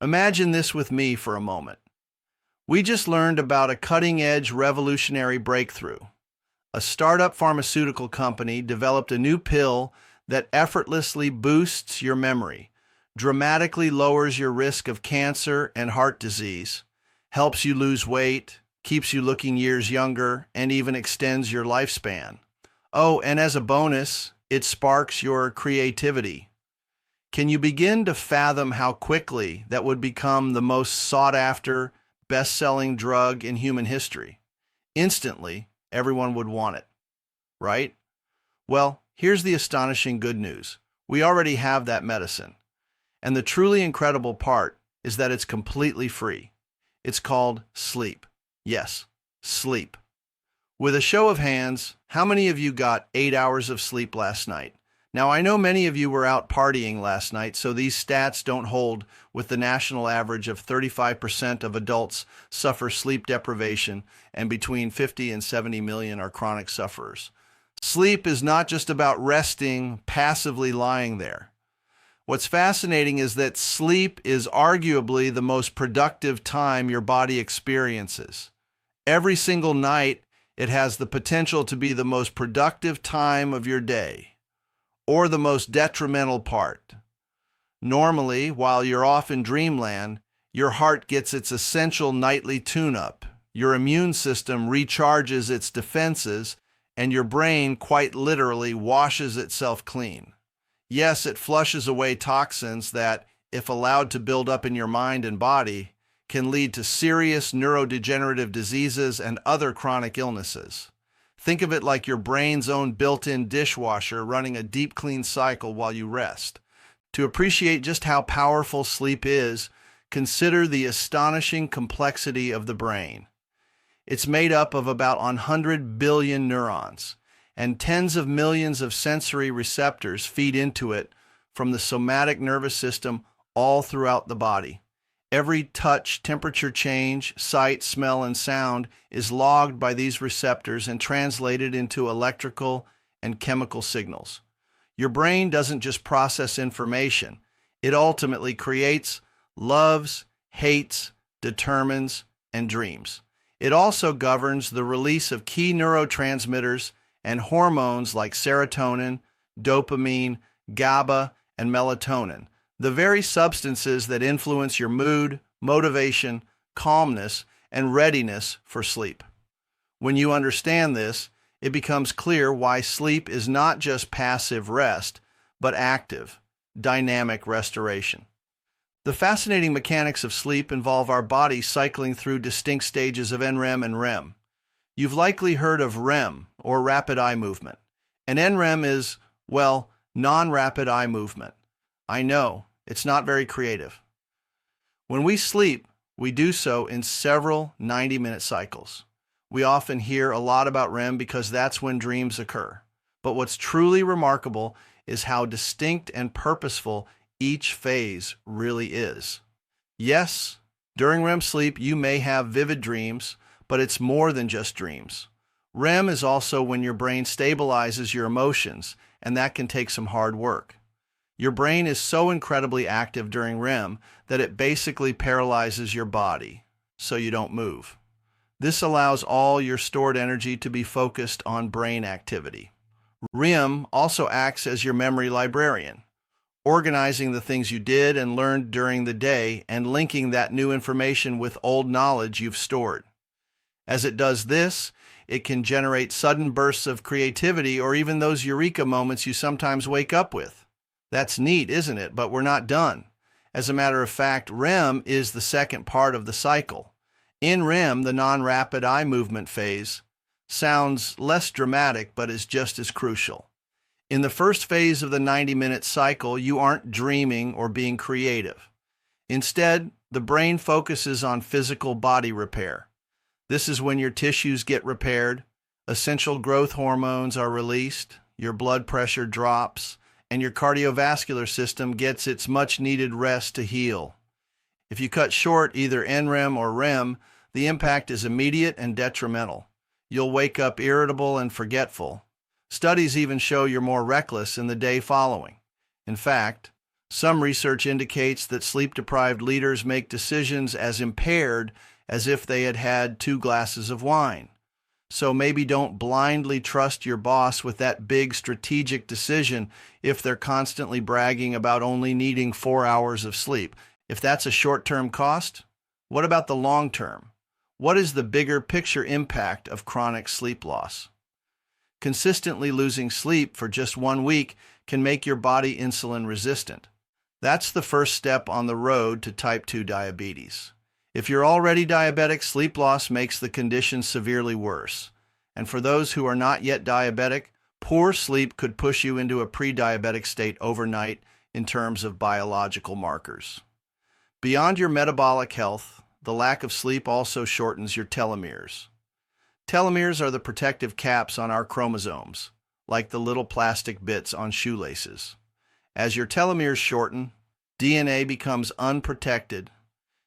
Imagine this with me for a moment. We just learned about a cutting-edge revolutionary breakthrough. A startup pharmaceutical company developed a new pill that effortlessly boosts your memory, dramatically lowers your risk of cancer and heart disease, helps you lose weight, keeps you looking years younger, and even extends your lifespan. Oh, and as a bonus, it sparks your creativity. Can you begin to fathom how quickly that would become the most sought-after, best-selling drug in human history? Instantly, everyone would want it, right? Well, here's the astonishing good news. We already have that medicine. And the truly incredible part is that it's completely free. It's called sleep. Yes, sleep. With a show of hands, how many of you got 8 hours of sleep last night? Now, I know many of you were out partying last night, so these stats don't hold with the national average of 35% of adults suffer sleep deprivation and between 50 and 70 million are chronic sufferers. Sleep is not just about resting, passively lying there. What's fascinating is that sleep is arguably the most productive time your body experiences. Every single night, it has the potential to be the most productive time of your day, or the most detrimental part. Normally, while you're off in dreamland, your heart gets its essential nightly tune-up, your immune system recharges its defenses, and your brain quite literally washes itself clean. Yes, it flushes away toxins that, if allowed to build up in your mind and body, can lead to serious neurodegenerative diseases and other chronic illnesses. Think of it like your brain's own built-in dishwasher running a deep clean cycle while you rest. To appreciate just how powerful sleep is, consider the astonishing complexity of the brain. It's made up of about 100 billion neurons, and tens of millions of sensory receptors feed into it from the somatic nervous system all throughout the body. Every touch, temperature change, sight, smell, and sound is logged by these receptors and translated into electrical and chemical signals. Your brain doesn't just process information. It ultimately creates, loves, hates, determines, and dreams. It also governs the release of key neurotransmitters and hormones like serotonin, dopamine, GABA, and melatonin, the very substances that influence your mood, motivation, calmness, and readiness for sleep. When you understand this, it becomes clear why sleep is not just passive rest, but active, dynamic restoration. The fascinating mechanics of sleep involve our body cycling through distinct stages of NREM and REM. You've likely heard of REM, or rapid eye movement, and NREM is, well, non-rapid eye movement. I know, it's not very creative. When we sleep, we do so in several 90-minute cycles. We often hear a lot about REM because that's when dreams occur. But what's truly remarkable is how distinct and purposeful each phase really is. Yes, during REM sleep, you may have vivid dreams, but it's more than just dreams. REM is also when your brain stabilizes your emotions, and that can take some hard work. Your brain is so incredibly active during REM that it basically paralyzes your body, so you don't move. This allows all your stored energy to be focused on brain activity. REM also acts as your memory librarian, organizing the things you did and learned during the day and linking that new information with old knowledge you've stored. As it does this, it can generate sudden bursts of creativity or even those eureka moments you sometimes wake up with. That's neat, isn't it? But we're not done. As a matter of fact, REM is the second part of the cycle. In REM, the non-rapid eye movement phase sounds less dramatic but is just as crucial. In the first phase of the 90-minute cycle, you aren't dreaming or being creative. Instead, the brain focuses on physical body repair. This is when your tissues get repaired, essential growth hormones are released, your blood pressure drops, and your cardiovascular system gets its much-needed rest to heal. If you cut short either NREM or REM, the impact is immediate and detrimental. You'll wake up irritable and forgetful. Studies even show you're more reckless in the day following. In fact, Some research indicates that sleep-deprived leaders make decisions as impaired as if they had had 2 glasses of wine. So maybe don't blindly trust your boss with that big strategic decision if they're constantly bragging about only needing 4 hours of sleep. If that's a short-term cost, what about the long term? What is the bigger picture impact of chronic sleep loss? Consistently losing sleep for just 1 week can make your body insulin resistant. That's the first step on the road to type 2 diabetes. If you're already diabetic, sleep loss makes the condition severely worse. And for those who are not yet diabetic, poor sleep could push you into a pre-diabetic state overnight in terms of biological markers. Beyond your metabolic health, the lack of sleep also shortens your telomeres. Telomeres are the protective caps on our chromosomes, like the little plastic bits on shoelaces. As your telomeres shorten, DNA becomes unprotected,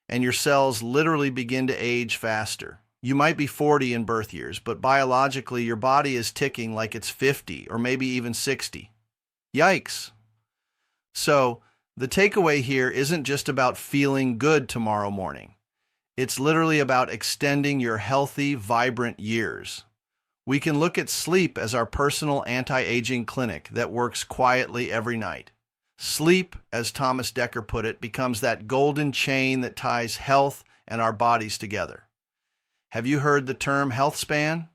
and your cells literally begin to age faster. You might be 40 in birth years, but biologically your body is ticking like it's 50 or maybe even 60. Yikes! So, the takeaway here isn't just about feeling good tomorrow morning. It's literally about extending your healthy, vibrant years. We can look at sleep as our personal anti-aging clinic that works quietly every night. Sleep, as Thomas Dekker put it, becomes that golden chain that ties health and our bodies together. Have you heard the term health span?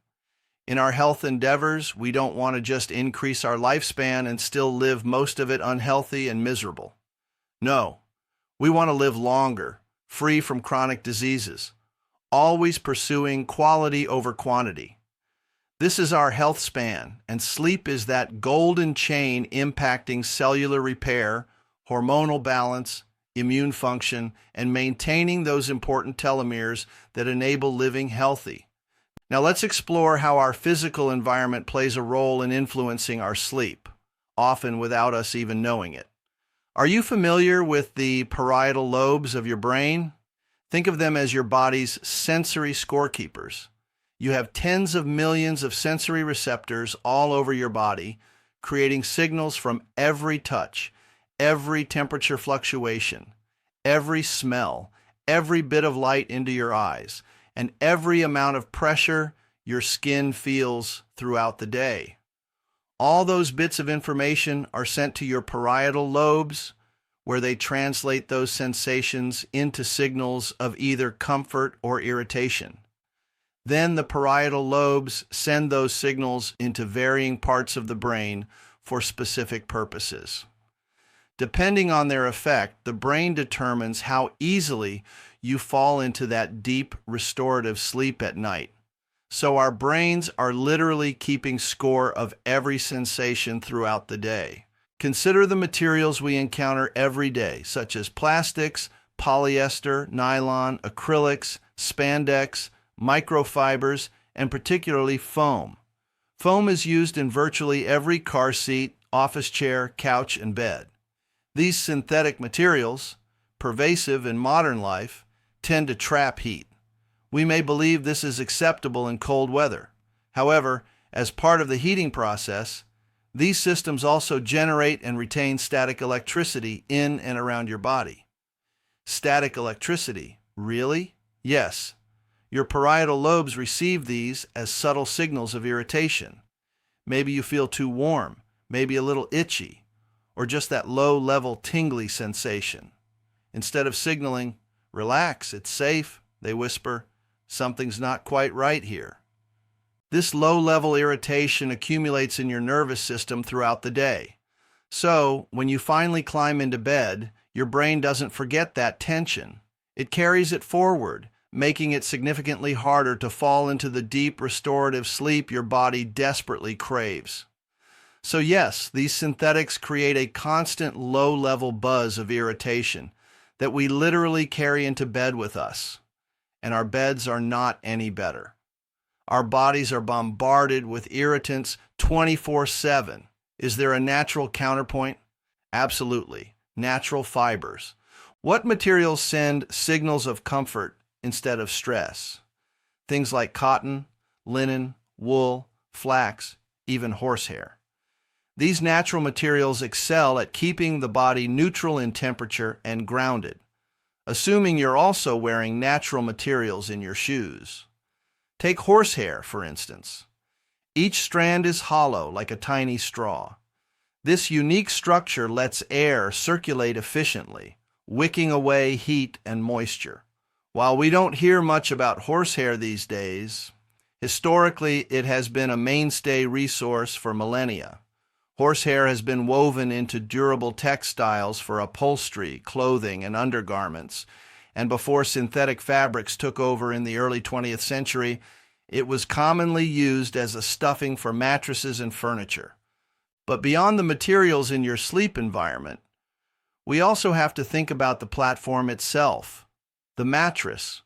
In our health endeavors, we don't want to just increase our lifespan and still live most of it unhealthy and miserable. No, we want to live longer, free from chronic diseases, always pursuing quality over quantity. This is our health span, and sleep is that golden chain impacting cellular repair, hormonal balance, immune function, and maintaining those important telomeres that enable living healthy. Now let's explore how our physical environment plays a role in influencing our sleep, often without us even knowing it. Are you familiar with the parietal lobes of your brain? Think of them as your body's sensory scorekeepers. You have tens of millions of sensory receptors all over your body, creating signals from every touch, every temperature fluctuation, every smell, every bit of light into your eyes, and every amount of pressure your skin feels throughout the day. All those bits of information are sent to your parietal lobes, where they translate those sensations into signals of either comfort or irritation. Then the parietal lobes send those signals into varying parts of the brain for specific purposes. Depending on their effect, the brain determines how easily you fall into that deep restorative sleep at night. So our brains are literally keeping score of every sensation throughout the day. Consider the materials we encounter every day, such as plastics, polyester, nylon, acrylics, spandex, microfibers, and particularly foam. Foam is used in virtually every car seat, office chair, couch, and bed. These synthetic materials, pervasive in modern life, tend to trap heat. We may believe this is acceptable in cold weather. However, as part of the heating process, these systems also generate and retain static electricity in and around your body. Static electricity, really? Yes. Your parietal lobes receive these as subtle signals of irritation. Maybe you feel too warm, maybe a little itchy, or just that low-level tingly sensation. Instead of signaling, "Relax, it's safe," they whisper, "Something's not quite right here." This low-level irritation accumulates in your nervous system throughout the day. So, when you finally climb into bed, your brain doesn't forget that tension. It carries it forward, making it significantly harder to fall into the deep restorative sleep your body desperately craves. So yes, these synthetics create a constant low-level buzz of irritation that we literally carry into bed with us. And our beds are not any better. Our bodies are bombarded with irritants 24/7. Is there a natural counterpoint? Absolutely. Natural fibers. What materials send signals of comfort instead of stress? Things like cotton, linen, wool, flax, even horsehair. These natural materials excel at keeping the body neutral in temperature and grounded, assuming you're also wearing natural materials in your shoes. Take horsehair, for instance. Each strand is hollow like a tiny straw. This unique structure lets air circulate efficiently, wicking away heat and moisture. While we don't hear much about horsehair these days, historically it has been a mainstay resource for millennia. Horsehair has been woven into durable textiles for upholstery, clothing, and undergarments, and before synthetic fabrics took over in the early 20th century, it was commonly used as a stuffing for mattresses and furniture. But beyond the materials in your sleep environment, we also have to think about the platform itself, the mattress.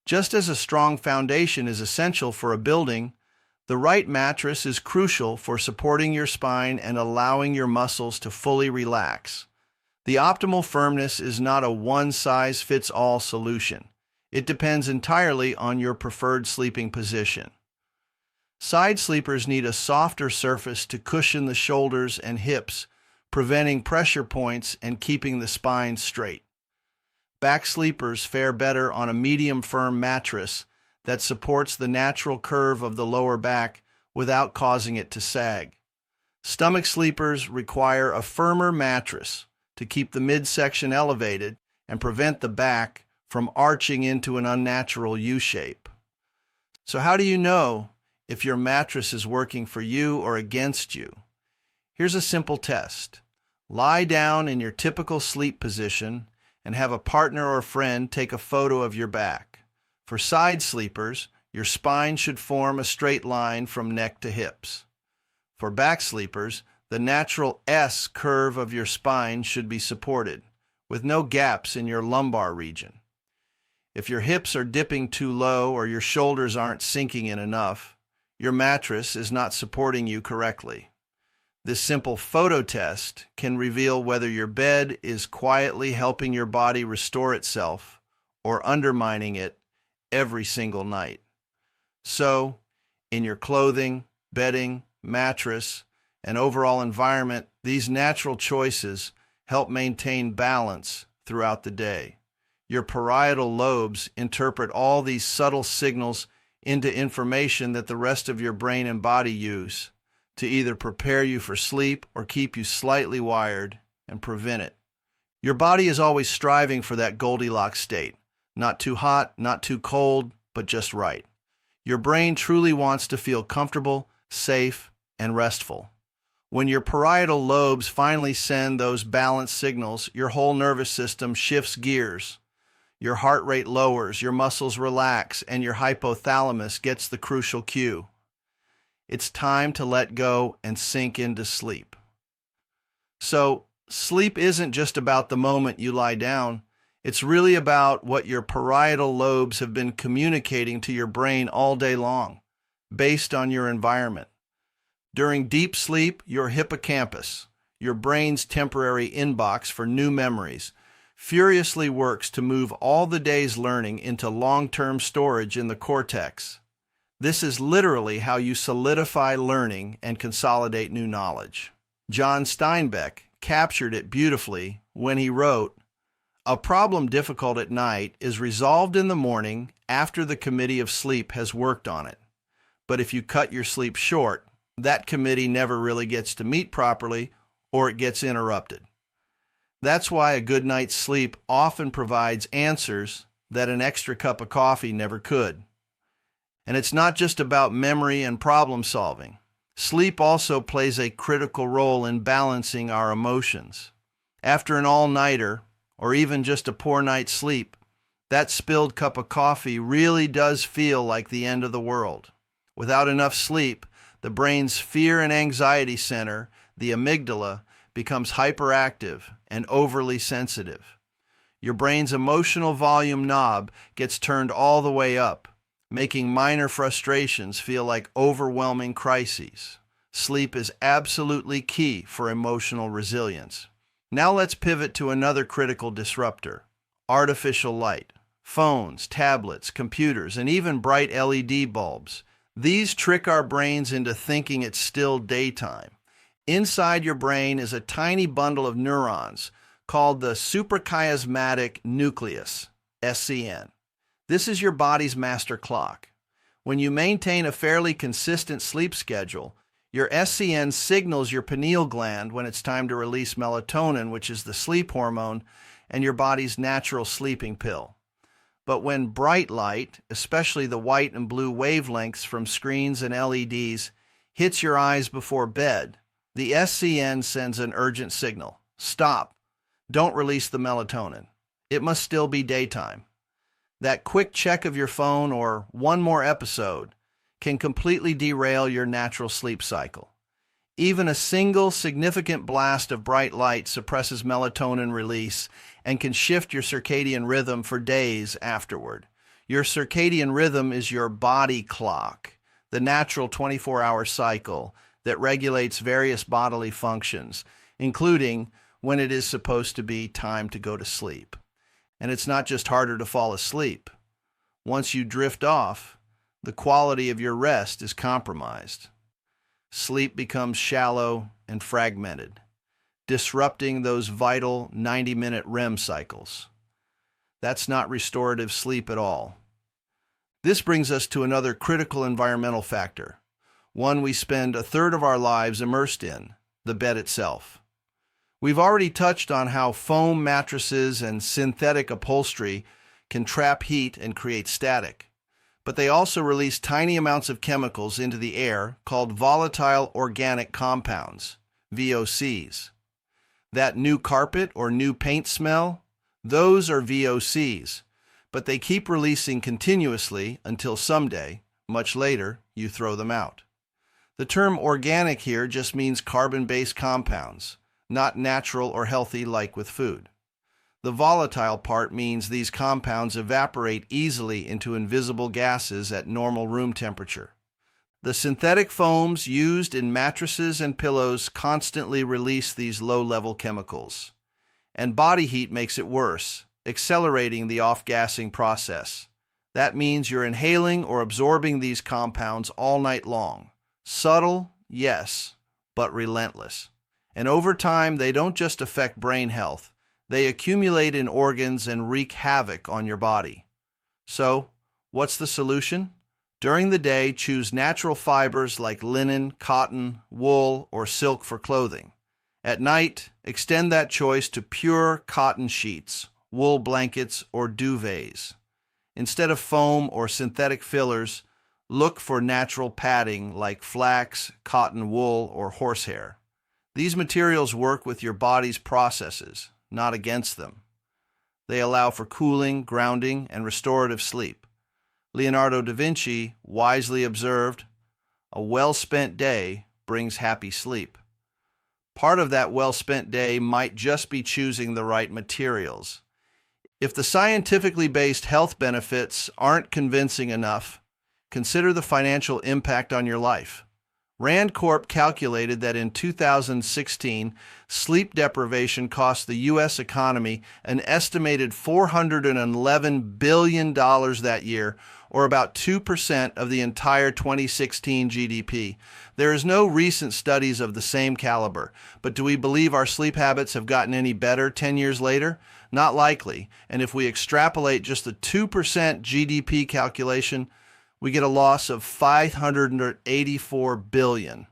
Just as a strong foundation is essential for a building, the right mattress is crucial for supporting your spine and allowing your muscles to fully relax. The optimal firmness is not a one-size-fits-all solution. It depends entirely on your preferred sleeping position. Side sleepers need a softer surface to cushion the shoulders and hips, preventing pressure points and keeping the spine straight. Back sleepers fare better on a medium-firm mattress that supports the natural curve of the lower back without causing it to sag. Stomach sleepers require a firmer mattress to keep the midsection elevated and prevent the back from arching into an unnatural U-shape. So how do you know if your mattress is working for you or against you? Here's a simple test. Lie down in your typical sleep position and have a partner or friend take a photo of your back. For side sleepers, your spine should form a straight line from neck to hips. For back sleepers, the natural S curve of your spine should be supported, with no gaps in your lumbar region. If your hips are dipping too low or your shoulders aren't sinking in enough, your mattress is not supporting you correctly. This simple photo test can reveal whether your bed is quietly helping your body restore itself or undermining it every single night. So, in your clothing, bedding, mattress, and overall environment, these natural choices help maintain balance throughout the day. Your parietal lobes interpret all these subtle signals into information that the rest of your brain and body use to either prepare you for sleep or keep you slightly wired and prevent it. Your body is always striving for that Goldilocks state. Not too hot, not too cold, but just right. Your brain truly wants to feel comfortable, safe, and restful. When your parietal lobes finally send those balance signals, your whole nervous system shifts gears. Your heart rate lowers, your muscles relax, and your hypothalamus gets the crucial cue. It's time to let go and sink into sleep. So, sleep isn't just about the moment you lie down. It's really about what your parietal lobes have been communicating to your brain all day long, based on your environment. During deep sleep, your hippocampus, your brain's temporary inbox for new memories, furiously works to move all the day's learning into long-term storage in the cortex. This is literally how you solidify learning and consolidate new knowledge. John Steinbeck captured it beautifully when he wrote, "A problem difficult at night is resolved in the morning after the committee of sleep has worked on it. But if you cut your sleep short, that committee never really gets to meet properly or it gets interrupted." That's why a good night's sleep often provides answers that an extra cup of coffee never could. And it's not just about memory and problem solving. Sleep also plays a critical role in balancing our emotions. After an all-nighter, or even just a poor night's sleep, that spilled cup of coffee really does feel like the end of the world. Without enough sleep, the brain's fear and anxiety center, the amygdala, becomes hyperactive and overly sensitive. Your brain's emotional volume knob gets turned all the way up, making minor frustrations feel like overwhelming crises. Sleep is absolutely key for emotional resilience. Now let's pivot to another critical disruptor: artificial light. Phones, tablets, computers, and even bright LED bulbs. These trick our brains into thinking it's still daytime. Inside your brain is a tiny bundle of neurons called the suprachiasmatic nucleus, SCN. This is your body's master clock. When you maintain a fairly consistent sleep schedule, your SCN signals your pineal gland when it's time to release melatonin, which is the sleep hormone, and your body's natural sleeping pill. But when bright light, especially the white and blue wavelengths from screens and LEDs, hits your eyes before bed, the SCN sends an urgent signal. Stop. Don't release the melatonin. It must still be daytime. That quick check of your phone or one more episode can completely derail your natural sleep cycle. Even a single significant blast of bright light suppresses melatonin release and can shift your circadian rhythm for days afterward. Your circadian rhythm is your body clock, the natural 24-hour cycle that regulates various bodily functions, including when it is supposed to be time to go to sleep. And it's not just harder to fall asleep. Once you drift off, the quality of your rest is compromised. Sleep becomes shallow and fragmented, disrupting those vital 90-minute REM cycles. That's not restorative sleep at all. This brings us to another critical environmental factor, one we spend a third of our lives immersed in, the bed itself. We've already touched on how foam mattresses and synthetic upholstery can trap heat and create static, but they also release tiny amounts of chemicals into the air called volatile organic compounds, VOCs. That new carpet or new paint smell, those are VOCs, but they keep releasing continuously until someday, much later, you throw them out. The term organic here just means carbon-based compounds, not natural or healthy like with food. The volatile part means these compounds evaporate easily into invisible gases at normal room temperature. The synthetic foams used in mattresses and pillows constantly release these low-level chemicals. And body heat makes it worse, accelerating the off-gassing process. That means you're inhaling or absorbing these compounds all night long. Subtle, yes, but relentless. And over time, they don't just affect brain health. They accumulate in organs and wreak havoc on your body. So, what's the solution? During the day, choose natural fibers like linen, cotton, wool, or silk for clothing. At night, extend that choice to pure cotton sheets, wool blankets, or duvets. Instead of foam or synthetic fillers, look for natural padding like flax, cotton wool, or horsehair. These materials work with your body's processes, not against them. They allow for cooling, grounding, and restorative sleep. Leonardo da Vinci wisely observed, "A well-spent day brings happy sleep." Part of that well-spent day might just be choosing the right materials. If the scientifically based health benefits aren't convincing enough, consider the financial impact on your life. Rand Corp calculated that in 2016, sleep deprivation cost the U.S. economy an estimated $411 billion that year, or about 2% of the entire 2016 GDP. There is no recent studies of the same caliber, but do we believe our sleep habits have gotten any better 10 years later? Not likely, and if we extrapolate just the 2% GDP calculation, we get a loss of $584 billion.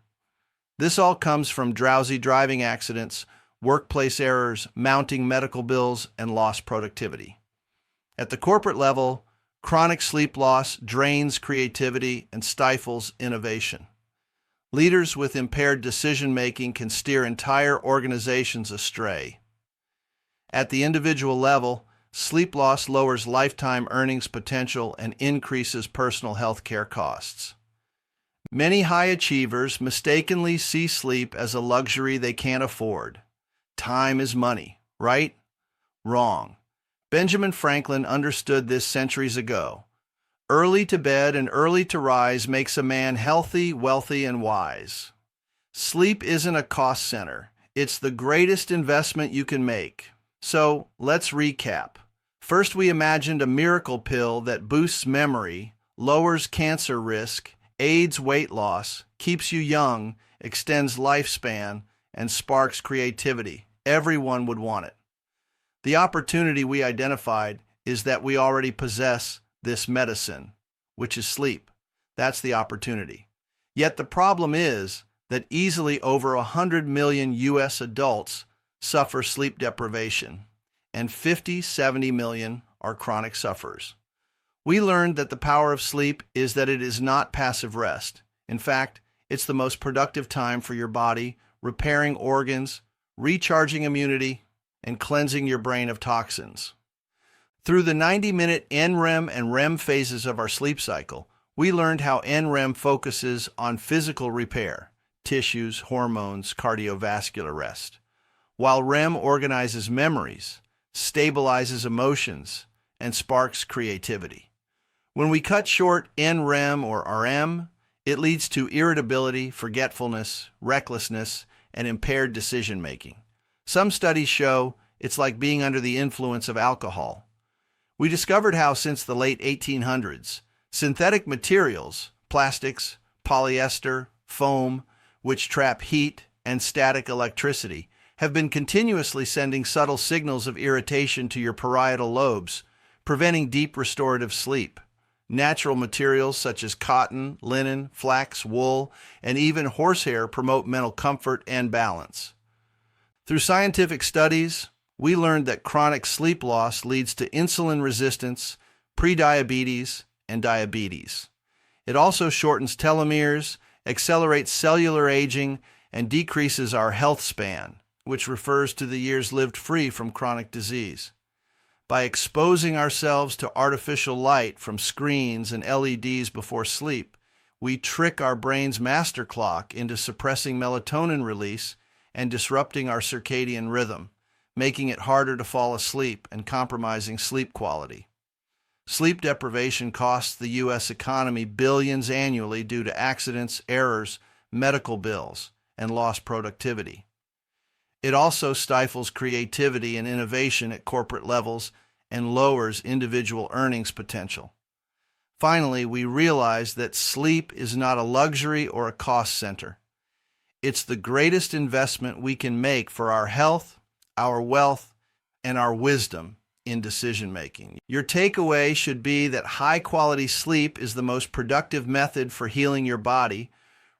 This all comes from drowsy driving accidents, workplace errors, mounting medical bills, and lost productivity. At the corporate level, chronic sleep loss drains creativity and stifles innovation. Leaders with impaired decision-making can steer entire organizations astray. At the individual level, sleep loss lowers lifetime earnings potential and increases personal health care costs. Many high achievers mistakenly see sleep as a luxury they can't afford. Time is money, right? Wrong. Benjamin Franklin understood this centuries ago. Early to bed and early to rise makes a man healthy, wealthy, and wise. Sleep isn't a cost center. It's the greatest investment you can make. So, let's recap. First, we imagined a miracle pill that boosts memory, lowers cancer risk, aids weight loss, keeps you young, extends lifespan, and sparks creativity. Everyone would want it. The opportunity we identified is that we already possess this medicine, which is sleep. That's the opportunity. Yet the problem is that easily over 100 million U.S. adults suffer sleep deprivation, and 70 million are chronic sufferers. We learned that the power of sleep is that it is not passive rest. In fact, it's the most productive time for your body, repairing organs, recharging immunity, and cleansing your brain of toxins. Through the 90-minute NREM and REM phases of our sleep cycle, we learned how NREM focuses on physical repair, tissues, hormones, cardiovascular rest, while REM organizes memories, stabilizes emotions, and sparks creativity. When we cut short NREM or RM, it leads to irritability, forgetfulness, recklessness, and impaired decision-making. Some studies show it's like being under the influence of alcohol. We discovered how since the late 1800s, synthetic materials, plastics, polyester, foam, which trap heat and static electricity, have been continuously sending subtle signals of irritation to your parietal lobes, preventing deep restorative sleep. Natural materials such as cotton, linen, flax, wool, and even horsehair promote mental comfort and balance. Through scientific studies, we learned that chronic sleep loss leads to insulin resistance, prediabetes, and diabetes. It also shortens telomeres, accelerates cellular aging, and decreases our health span, which refers to the years lived free from chronic disease. By exposing ourselves to artificial light from screens and LEDs before sleep, we trick our brain's master clock into suppressing melatonin release and disrupting our circadian rhythm, making it harder to fall asleep and compromising sleep quality. Sleep deprivation costs the U.S. economy billions annually due to accidents, errors, medical bills, and lost productivity. It also stifles creativity and innovation at corporate levels and lowers individual earnings potential. Finally, we realize that sleep is not a luxury or a cost center. It's the greatest investment we can make for our health, our wealth, and our wisdom in decision-making. Your takeaway should be that high-quality sleep is the most productive method for healing your body,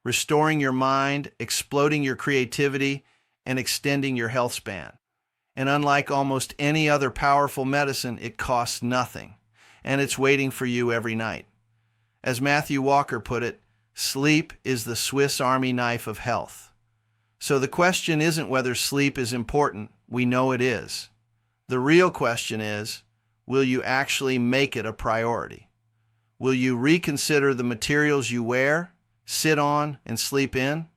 restoring your mind, exploding your creativity, and extending your health span. And unlike almost any other powerful medicine, it costs nothing, and it's waiting for you every night. As Matthew Walker put it, sleep is the Swiss Army knife of health. So the question isn't whether sleep is important. We know it is. The real question is, will you actually make it a priority? Will you reconsider the materials you wear, sit on, and sleep in?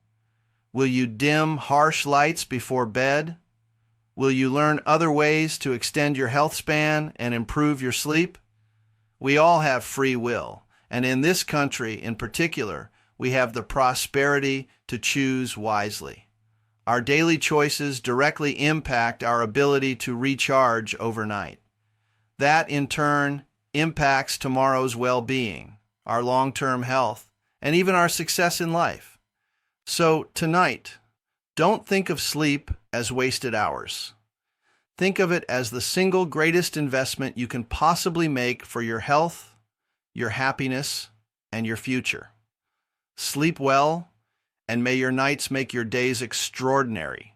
Will you dim harsh lights before bed? Will you learn other ways to extend your health span and improve your sleep? We all have free will, and in this country in particular, we have the prosperity to choose wisely. Our daily choices directly impact our ability to recharge overnight. That, in turn, impacts tomorrow's well-being, our long-term health, and even our success in life. So, tonight, don't think of sleep as wasted hours. Think of it as the single greatest investment you can possibly make for your health, your happiness, and your future. Sleep well, and may your nights make your days extraordinary.